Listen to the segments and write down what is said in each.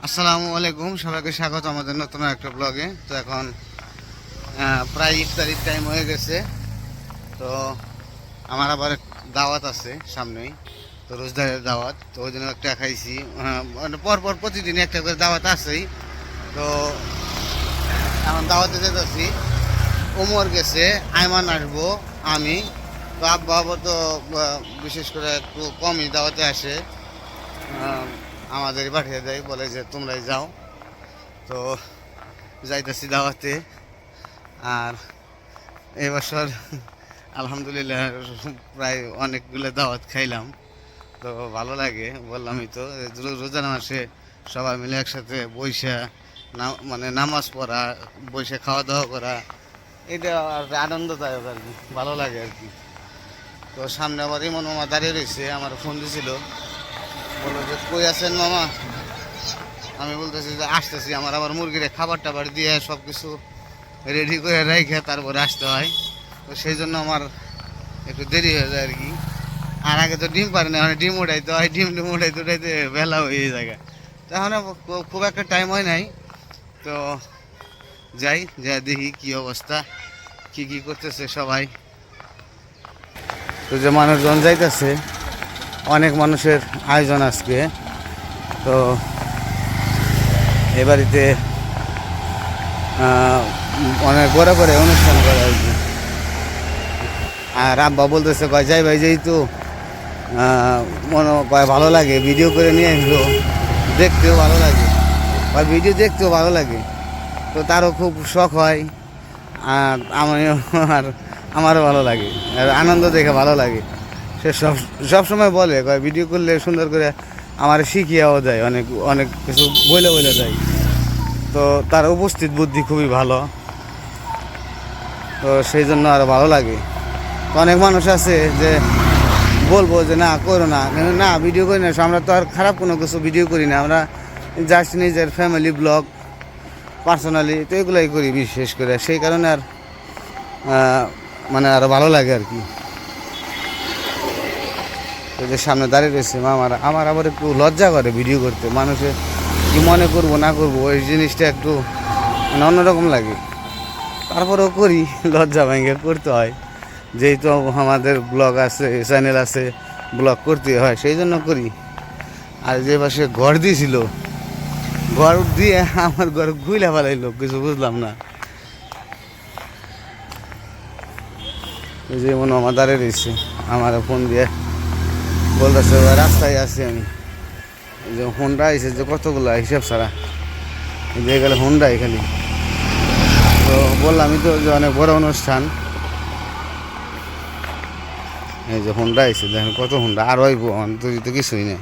আসসালামু আলাইকুম, সবাইকে স্বাগত আমাদের নতুন একটা ব্লগে। তো এখন প্রায় ইফতারির টাইম হয়ে গেছে। তো আমার আবার দাওয়াত আছে সামনেই, তো রোজদারের দাওয়াত। তো ওই জন্য একটা খাইছি, মানে পরপর প্রতিদিন একটা করে দাওয়াত আছেই। তো এখন দাওয়াতে যেতেছি। ওমর গেছে, আয়মান আসবো, আমি। তো আব্বা আবার তো বিশেষ করে একটু কমই দাওয়াতে আসে, আমাদের পাঠিয়ে দেয়, বলে যে তোমরাই যাও। তো যাইতেছি দাওয়াতে। আর এবছর আলহামদুলিল্লাহ প্রায় অনেকগুলো দাওয়াত খাইলাম। তো ভালো লাগে, বললামই তো, রোজার মাসে সবাই মিলে একসাথে বৈশা মানে নামাজ পড়া, বৈশা খাওয়া দাওয়া করা, এটা আর আনন্দদায়ক আর কি, ভালো লাগে আর কি। তো সামনে আবার ইমন মামা দাঁড়িয়ে রয়েছে, আমার ফোন দিছিল, বললো যে কই আছেন মামা। আমি বলতেছি যে আসতেছি, আমার আবার মুরগিরে খাবার টাবার দিয়ে সব কিছু রেডি করে রেখে তারপরে আসতে হয়। তো সেই জন্য আমার একটু দেরি হয়ে যায় আর কি। আর আগে তো ডিম পারে না, মানে ডিম উঠাইতে হয়, ডিম উঠাইতে বেলা হয়ে যায়। তখন খুব একটা টাইম হয় নাই। তো যাই, যা দেখি কি অবস্থা, কি কি করতেছে সবাই। তো যে মানুষজন যাইতেছে, অনেক মানুষের আয়োজন আজকে। তো এ বাড়িতে অনেক বড় করে অনুষ্ঠান করা আর কি। আর আব্বা বলতেছে কয় যাই ভাই, যেহেতু মনে কয় ভালো লাগে, ভিডিও করে নিয়ে আসলো, দেখতেও ভালো লাগে, আর ভিডিও দেখতেও ভালো লাগে। তো তারও খুব শখ হয়, আর আমিও, আর আমারও ভালো লাগে, আর আনন্দ দেখে ভালো লাগে। সে সবসময় বলে কয় ভিডিও করলে সুন্দর করে আমার শিখিয়াও দেয়, অনেক অনেক কিছু বলে দেয়। তো তার উপস্থিত বুদ্ধি খুবই ভালো, তো সেই জন্য আরও ভালো লাগে। তো অনেক মানুষ আছে যে বলবো যে না করো না, না ভিডিও করি না, আমরা তো আর খারাপ কোনো কিছু ভিডিও করি না, আমরা জাস্ট নিজের ফ্যামিলি ব্লগ, পার্সোনালি, তো এগুলোই করি বিশেষ করে। সেই কারণে আর মানে আরও ভালো লাগে আর কি। তো যে সামনে দাঁড়িয়ে রয়েছে আমার আবার একটু লজ্জা করে ভিডিও করতে, মানুষে কি মনে করবো না করবো, ওই জিনিসটা একটু মানে অন্যরকম লাগে। তারপরেও করি, লজ্জা ভেঙে করতে হয়, যেহেতু আমাদের ব্লগ আছে, চ্যানেল আছে, ব্লগ করতে হয়, সেই জন্য করি। আর যে পাশে ঘর দিয়েছিল, ঘর দিয়ে আমার ঘর গুইলা ফেলাইলো, কিছু বুঝলাম না। যে মনে আমার দাঁড়িয়ে রয়েছে, আমার ফোন দিয়ে বলতেছে রাস্তায় আছি আমি। যে হোন্ডা আইসে যে কতগুলো হিসাব ছাড়া, যে গেলে হোন্ডা এখানে। তো বললামই তো যে অনেক বড় অনুষ্ঠান। এই যে হোন্ডা আইসে, দেখেন কত হোন্ডা, আর হইব তো কিছুই নেই।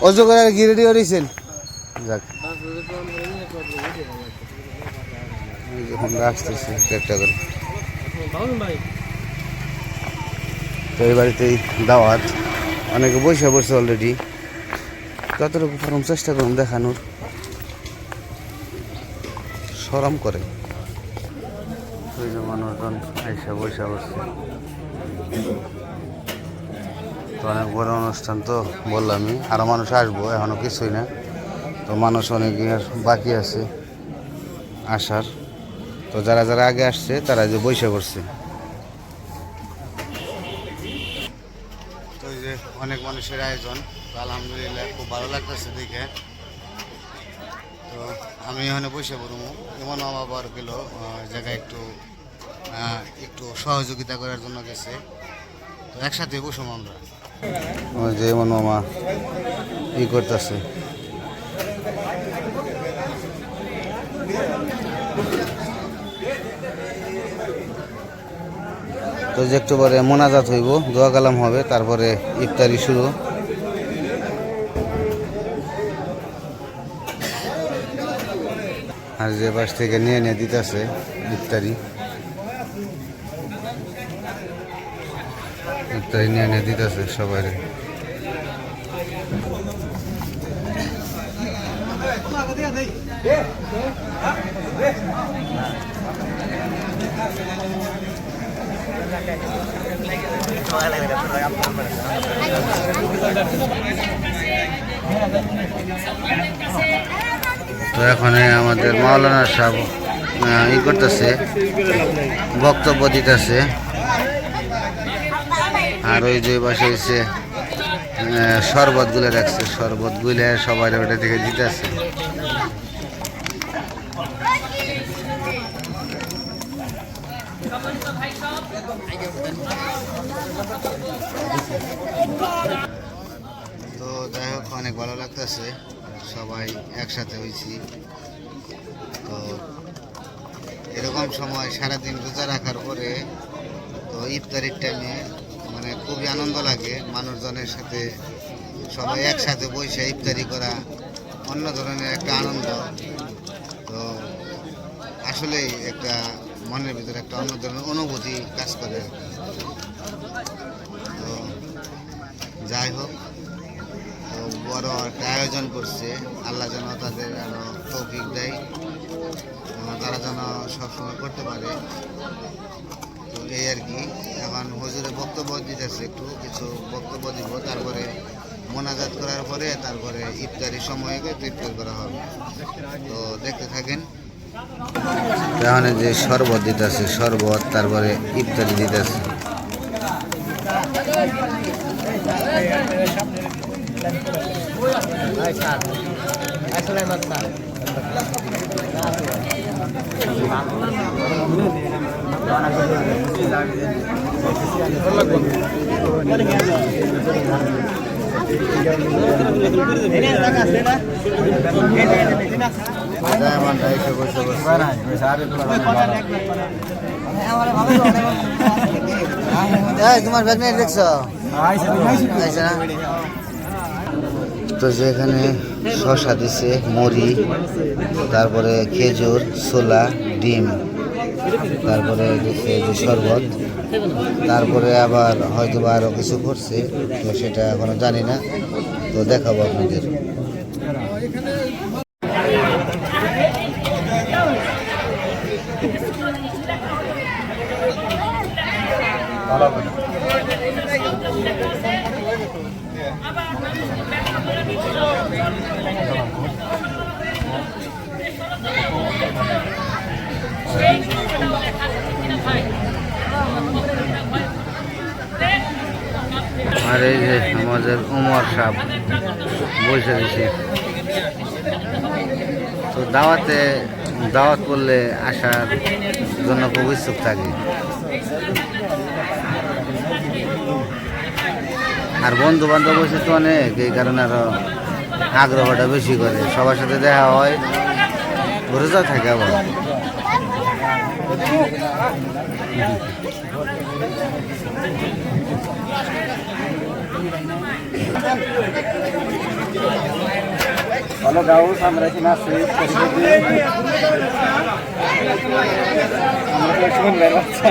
অজু করে কি রেডি করেছেন? যাক, এই যে হোন্ডা আসতেছে একটা করে। তো এই বাড়িতেই দাওয়াত, অনেকে বসে বসে অলরেডি। যতটুকু প্রথম চেষ্টা করুন দেখানোর, শরম করে। ওই যে মানুষজন এসে বসে বসছে। তো অনেক বড় অনুষ্ঠান, তো বললামই আরও মানুষ আসবো, এখনও কিছুই না। তো মানুষ অনেক বাকি আছে আসার। তো যারা যারা আগে আসছে তারা যে বসে পড়ছে। তো এই যে অনেক মানুষের আয়োজন, তো আলহামদুলিল্লাহ খুব ভালো লাগতেছে দেখে। তো আমি এখানে বসে পড়বো, এমন আবার গেল জায়গায় একটু সহযোগিতা করার জন্য গেছে। তো একসাথে বসুম আমরা। যে এমন মামা ই করতেছে, তো যে একটু পরে মোনাজাত হইব, দোয়া কালাম হবে, তারপরে ইফতারি শুরু। আর যে পাশ থেকে নিয়ে দিতেছে ইফতারি নিয়ে দিতেছে সবাই। তো এখানে আমাদের মাওলানা সাহেব ই করতেছে, বক্তব্য দিতেছে। আর ওই যে পাশে হচ্ছে শরবত গুলে রাখছে, শরবত গুলে সবাই ওটা থেকে দিতেছে। তো যাই হোক, অনেক ভালো লাগতেছে, সবাই একসাথে হয়েছি। তো এরকম সময় সারাদিন রোজা রাখার পরে তো ইফতারির টাইমে মানে খুবই আনন্দ লাগে, মানুষজনের সাথে সবাই একসাথে বসে ইফতারি করা অন্য ধরনের একটা আনন্দ। তো আসলেই একটা মনের ভিতরে একটা অন্য ধরনের অনুভূতি কাজ করে। তো যাই হোক, তো বড় একটা আয়োজন করছে, আল্লাহ যেন তাদের আরো তৌফিক দেয়, তারা যেন সবসময় করতে পারে। তো এই আর কি, এখন হুজুরে বক্তব্য দিতেছে, একটু কিছু বক্তব্য দিব, তারপরে মোনাজাত করার পরে তারপরে ইফতারির সময়ে ইফতার করা হবে। তো দেখতে থাকেন। এখানে যে শরবত দিতেছে, শরবত তারপরে ইফতারি দিতেছে। তোমার ব্যাগ নিয়ে দেখছো তো, যেখানে শসা দিছে, মুড়ি, তারপরে খেজুর, ছোলা, ডিম, তারপরে দিচ্ছে যে শরবত, তারপরে আবার হয়তো বা আরও কিছু করছে, তো সেটা এখনো জানি না, তো দেখাবো আপনাদের। আর এই যে আমাদের উমর সাহেব বসে দিছে। তো দাওয়াত করলে আসার জন্য খুব ইচ্ছুক থাকি। আর বন্ধু বান্ধব বসে তো অনেক, এই কারণে আরো আগ্রহটা বেশি করে, সবার সাথে দেখা হয়, রোজা থাকে আবার। Halo Gaus, আমরা এখানে আছি আমরা লক্ষ্মণ বের হচ্ছে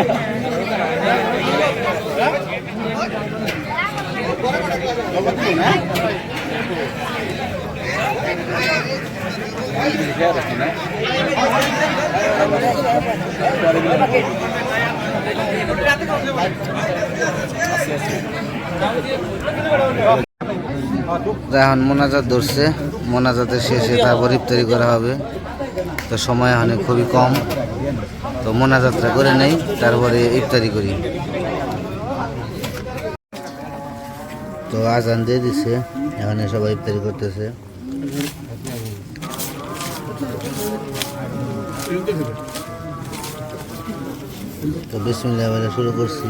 এখন মোনাজাত ধরছে, মোনাজাতের শেষে তারপর ইফতারি করা হবে। তো সময় এখানে খুবই কম, তো মোনাজাতটা করে নেই, তারপরে ইফতারি করি। তো আজান দিয়ে দিছে, এখানে সবাই ইফতারি করতেছে। তো বিসমিল্লাহ বলে শুরু করছি।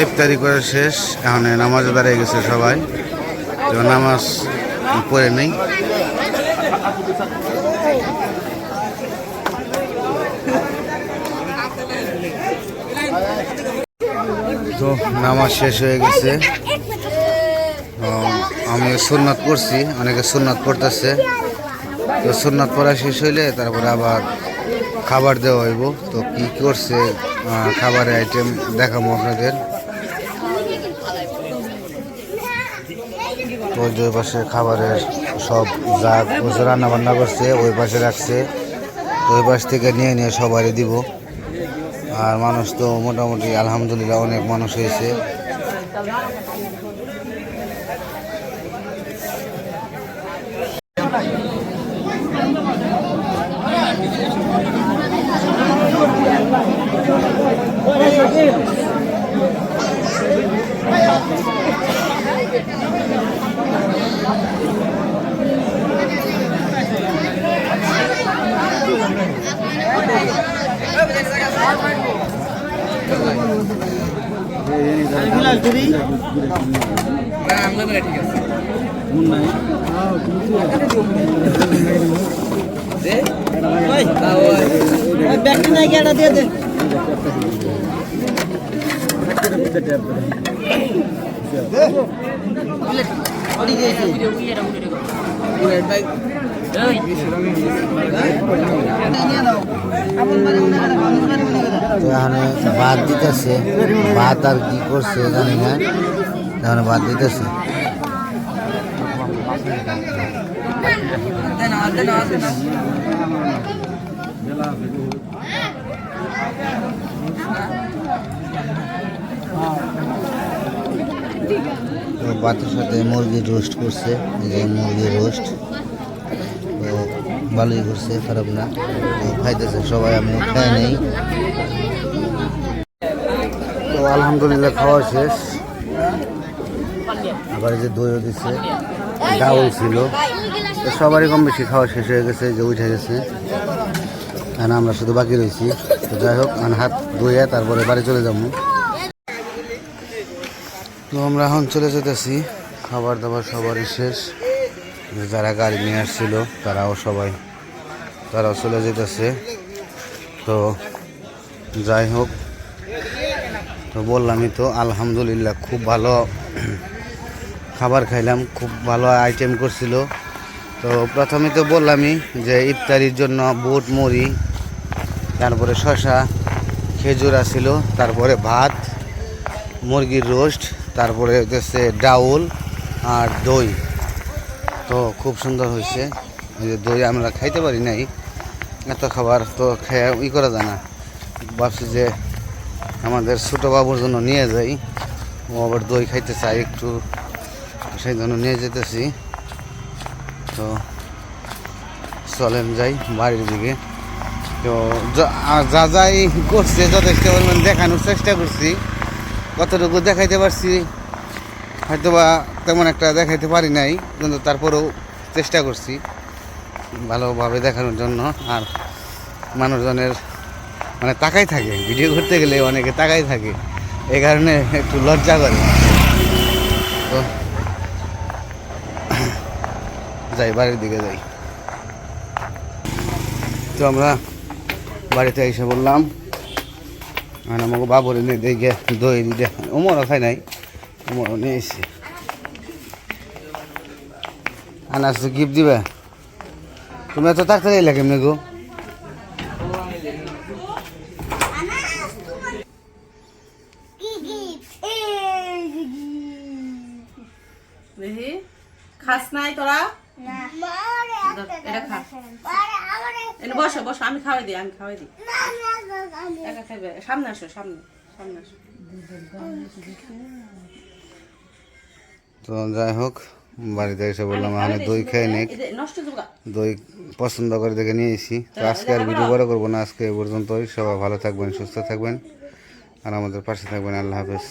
ইফতারি করে শেষ, এখন নামাজ দাঁড়িয়ে গেছে সবাই, নামাজ পড়ে নেই। তো নামাজ শেষ হয়ে গেছে, আমি সুন্নত পড়ছি, অনেকে সুন্নত পড়তেছে। তো সুন্নত পড়া শেষ হইলে তারপরে আবার খাবার দেওয়া হইব। তো কি করছে খাবারের আইটেম দেখাবো আপনাদের। তো ওই পাশে খাবারের সব যা রান্না বান্না করছে ওই পাশে রাখছে। তো ওই পাশ থেকে নিয়ে নিয়ে সবারই দিব। আর মানুষ তো মোটামুটি আলহামদুলিল্লাহ অনেক মানুষ হয়েছে। এখানে ভাত দিতেছে, ভাত আর কি করছে জানি না, এখানে ভাত দিতেছে। ভাতের সাথে মুরগির রোস্ট করছে, এই যে মুরগির রোস্ট। তো ভালোই করছে, খারাপ না। তো খাইতেছে সবাই, আমি খাই নেই। তো আলহামদুলিল্লাহ খাওয়া শেষ। আবার যে দইও দিচ্ছে, ডাউল ছিল। তো সবারই কম বেশি খাওয়া শেষ হয়ে গেছে, যে উঠে গেছে। আর আমরা শুধু বাকি রয়েছি। তো যাই হোক, হাত ধুয়ে তারপরে বাড়ি চলে যাবো। তো আমরা এখন চলে যেতেছি, খাবার দাবার সবারই শেষ। যারা গাড়ি নিয়ে আসছিল তারাও চলে যেতেছে। তো যাই হোক, তো বললামই তো আলহামদুলিল্লাহ খুব ভালো খাবার খাইলাম, খুব ভালো আইটেম করছিল। তো প্রথমে তো বললামই যে ইফতারির জন্য বুট মুড়ি, তারপরে শসা, খেজুর আসছিল, তারপরে ভাত, মুরগির রোস্ট, তারপরে হচ্ছে ডাউল আর দই। তো খুব সুন্দর হয়েছে। দই আমরা খাইতে পারি নাই, এত খাবার তো খেয়ে করা যায় না। ভাবছি যে আমাদের ছোটো বাবুর জন্য নিয়ে যাই, ও আবার দই খাইতে চাই একটু, সেই জন্য নিয়ে যেতেছি। তো চলেন যাই বাড়ির দিকে। তো যা যাই করছে যথেষ্ট পরিমাণ দেখানোর চেষ্টা করছি, কতটুকু দেখাইতে পারছি হয়তো বা তেমন একটা দেখাইতে পারি নাই, কিন্তু তারপরেও চেষ্টা করছি ভালোভাবে দেখানোর জন্য। আর মানুষজনের মানে তাকাই থাকে, ভিডিও করতে গেলে অনেকে তাকাই থাকে, এই কারণে একটু লজ্জা করে। তো যাই বাড়ির দিকে যাই। তো আমরা বাড়িতে এসে বললাম, আর আমাকে বাবুরে নিয়ে দেখে দই দিতে, ওমরও খাই নাই, ওমরও নিয়ে এসছে। আনাস তো গিফট দিবে, তুমি এত তাড়াতাড়ি এলে কেমনি গো? খাস নাই তোরা? এটা খা, বসো বসো, আমি খাওয়াই দিই, একা খাইবে। সামনে আসো, সামনে আসো। তো যাই হোক, বাড়িতে এসে বললাম আমি দই খেয়ে নেই, দই পছন্দ করে দেখে নিয়ে এসেছি। তো আজকে আর ভিডিও বড় করবো না, আজকে এ পর্যন্তই। সবাই ভালো থাকবেন, সুস্থ থাকবেন, আর আমাদের পাশে থাকবেন। আল্লাহ হাফেজ।